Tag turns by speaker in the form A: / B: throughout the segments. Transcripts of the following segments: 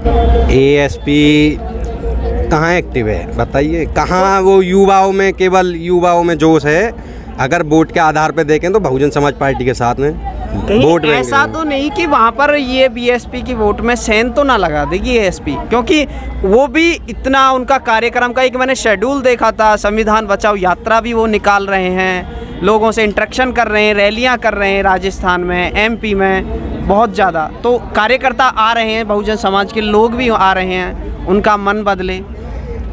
A: ASP कहाँ active है बताइए, कहाँ वो युवाओं में, केवल युवाओं में जोश है। अगर वोट के आधार पे देखें तो बहुजन समाज पार्टी के साथ में वोट
B: ऐसा तो नहीं कि वहाँ पर ये बीएसपी की वोट में सेंध तो ना लगा देगी एएसपी, क्योंकि वो भी इतना उनका कार्यक्रम का एक मैंने शेड्यूल देखा था, संविधान बचाओ यात्रा भी वो निकाल रहे हैं, लोगों से इंटरेक्शन कर रहे हैं, रैलियाँ कर रहे हैं राजस्थान में, एमपी में बहुत ज़्यादा। तो कार्यकर्ता आ रहे हैं, बहुजन समाज के लोग भी आ रहे हैं, उनका मन बदले।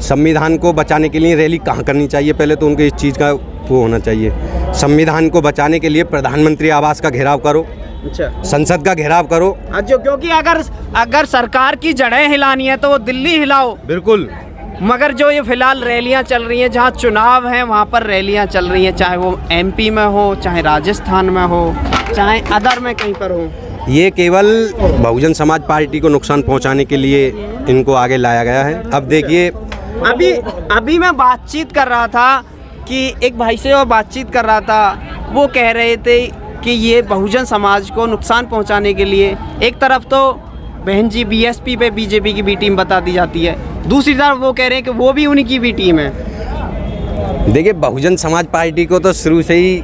A: संविधान को बचाने के लिए रैली कहाँ करनी चाहिए, पहले तो उनके इस चीज़ का वो होना चाहिए। संविधान को बचाने के लिए प्रधानमंत्री आवास का घेराव करो,
B: अच्छा,
A: संसद का घेराव करो।
B: जो क्योंकि अगर सरकार की जड़ें हिलानी है तो वो दिल्ली हिलाओ,
A: बिल्कुल।
B: मगर जो ये फिलहाल रैलियां चल रही हैं, जहां चुनाव हैं वहां पर रैलियां चल रही हैं, चाहे वो एमपी में हो, चाहे राजस्थान में हो, चाहे अदर में कहीं पर हो,
A: ये केवल बहुजन समाज पार्टी को नुकसान पहुंचाने के लिए इनको आगे लाया गया है। अब देखिए,
B: अभी मैं बातचीत कर रहा था कि एक भाई से वो बातचीत कर रहा था, वो कह रहे थे कि ये बहुजन समाज को नुकसान पहुंचाने के लिए एक तरफ तो बहन जी बीएसपी पे बीजेपी की बी टीम बता दी जाती है, दूसरी तरफ वो कह रहे हैं कि वो भी उन्हीं की बी टीम है।
A: देखिए, बहुजन समाज पार्टी को तो शुरू से ही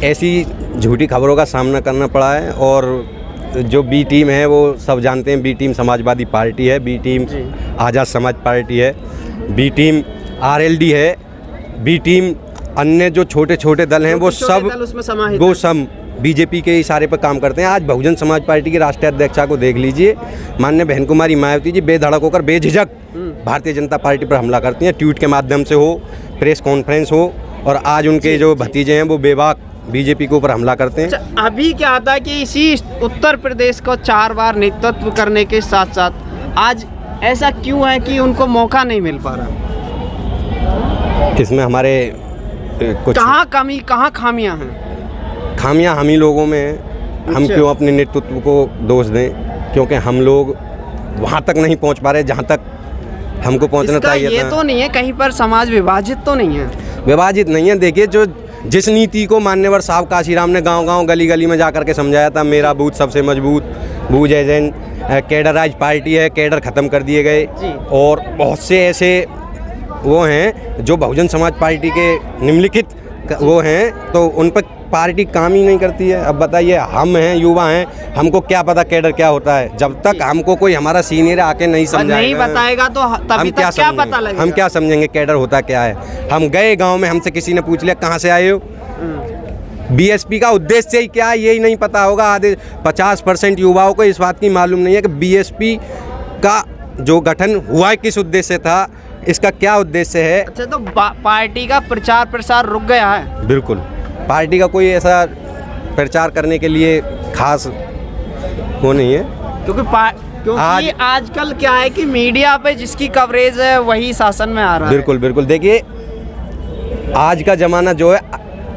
A: ऐसी झूठी खबरों का सामना करना पड़ा है, और जो बी टीम है वो सब जानते हैं, बी टीम समाजवादी पार्टी है, बी टीम आज़ाद समाज पार्टी है, बी टीम आरएलडी है, बी टीम अन्य जो छोटे छोटे दल हैं वो सब बीजेपी के इशारे पर काम करते हैं। आज बहुजन समाज पार्टी की राष्ट्रीय अध्यक्षा को देख लीजिए, माननीय बहन कुमारी मायावती जी बेधड़क होकर बेझिझक भारतीय जनता पार्टी पर हमला करती हैं, ट्वीट के माध्यम से हो, प्रेस कॉन्फ्रेंस हो, और आज उनके जो भतीजे हैं वो बेबाक बीजेपी के ऊपर हमला करते हैं।
B: अभी क्या आता है कि इसी उत्तर प्रदेश को 4 बार नेतृत्व करने के साथ साथ आज ऐसा क्यों है कि उनको मौका नहीं मिल पा रहा?
A: इसमें हमारे कुछ
B: कहाँ खामियां हैं?
A: खामियां हम ही लोगों में हैं। हम क्यों अपने नेतृत्व को दोष दें, क्योंकि हम लोग वहाँ तक नहीं पहुँच पा रहे जहाँ तक हमको पहुँचना चाहिए था।
B: ये तो नहीं है कहीं पर समाज विभाजित तो नहीं है?
A: विभाजित नहीं है। देखिए, जो जिस नीति को मान्यवर साहब काशीराम ने गांव-गांव गली-गली में जा कर के समझाया था, मेरा बूथ सबसे मजबूत, बूथ एजेंट, कैडराइज पार्टी है, कैडर ख़त्म कर दिए गए, और बहुत से ऐसे वो हैं जो बहुजन समाज पार्टी के निम्नलिखित वो हैं, तो उन पर पार्टी काम ही नहीं करती है। अब बताइए, हम हैं, युवा हैं, हमको क्या पता कैडर क्या होता है? जब तक हमको कोई हमारा सीनियर आके नहीं समझाएगा,
B: नहीं बताएगा तो तभी तक क्या पता लगेगा?
A: हम क्या समझेंगे कैडर होता क्या है? हम गए गांव में, हमसे किसी ने पूछ लिया कहाँ से आए हो, बीएसपी का उद्देश्य ही क्या है यही नहीं पता होगा। आधे 50% युवाओं को इस बात की मालूम नहीं है कि बीएसपी का जो गठन हुआ किस उद्देश्य था, इसका क्या उद्देश्य है।
B: अच्छा, तो पार्टी का प्रचार प्रसार रुक गया है?
A: बिल्कुल, पार्टी का कोई ऐसा प्रचार करने के लिए खास वो नहीं है,
B: क्योंकि आजकल क्या है कि मीडिया पे जिसकी कवरेज है वही शासन में आ रहा है।
A: बिल्कुल बिल्कुल। देखिए, आज का ज़माना जो है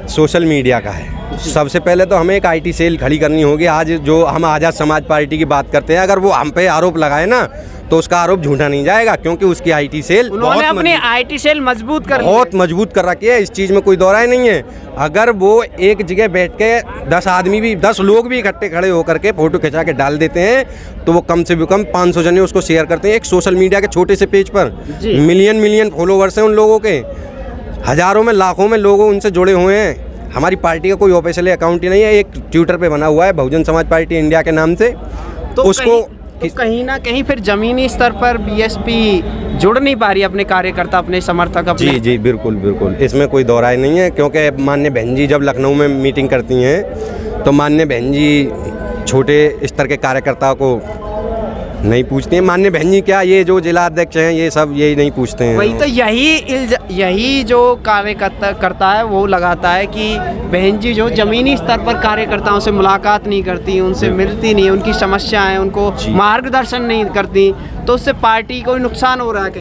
A: सोशल मीडिया का है। सबसे पहले तो हमें एक आईटी सेल खड़ी करनी होगी। आज जो हम आज़ाद समाज पार्टी की बात करते हैं, अगर वो हम पे आरोप लगाए ना तो उसका आरोप झूठा नहीं जाएगा, क्योंकि उसकी आईटी सेल
B: उन्होंने अपनी आईटी सेल मजबूत
A: कर रखी है। इस चीज़ में कोई दौराय नहीं है। अगर वो एक जगह बैठ के 10 लोग भी इकट्ठे खड़े होकर के फोटो खिंचा के डाल देते हैं, तो वो कम से कम 500 जने उसको शेयर करते हैं। एक सोशल मीडिया के छोटे से पेज पर मिलियन फॉलोवर्स हैं उन लोगों के, हज़ारों में लाखों में लोग उनसे जुड़े हुए हैं। हमारी पार्टी का कोई ऑफिशियल अकाउंट ही नहीं है, एक ट्विटर पे बना हुआ है बहुजन समाज पार्टी इंडिया के नाम से।
B: तो उसको कहीं ना कहीं फिर जमीनी स्तर पर बीएसपी जुड़ नहीं पा रही अपने कार्यकर्ता, अपने समर्थक अपने।
A: जी बिल्कुल बिल्कुल, इसमें कोई दो राय नहीं है। क्योंकि माननीय बहन जी जब लखनऊ में मीटिंग करती हैं तो माननीय बहन जी छोटे स्तर के कार्यकर्ताओं को नहीं पूछते हैं। माननीय बहन जी क्या, ये जो जिला अध्यक्ष हैं ये सब यही नहीं पूछते हैं।
B: वही तो यही जो कार्यकर्ता करता है वो लगाता है कि बहन जी जो जमीनी स्तर पर कार्यकर्ताओं से मुलाकात नहीं करती, उनसे मिलती नहीं, उनकी समस्याएं, उनको मार्गदर्शन नहीं करती, तो उससे पार्टी को नुकसान हो रहा है।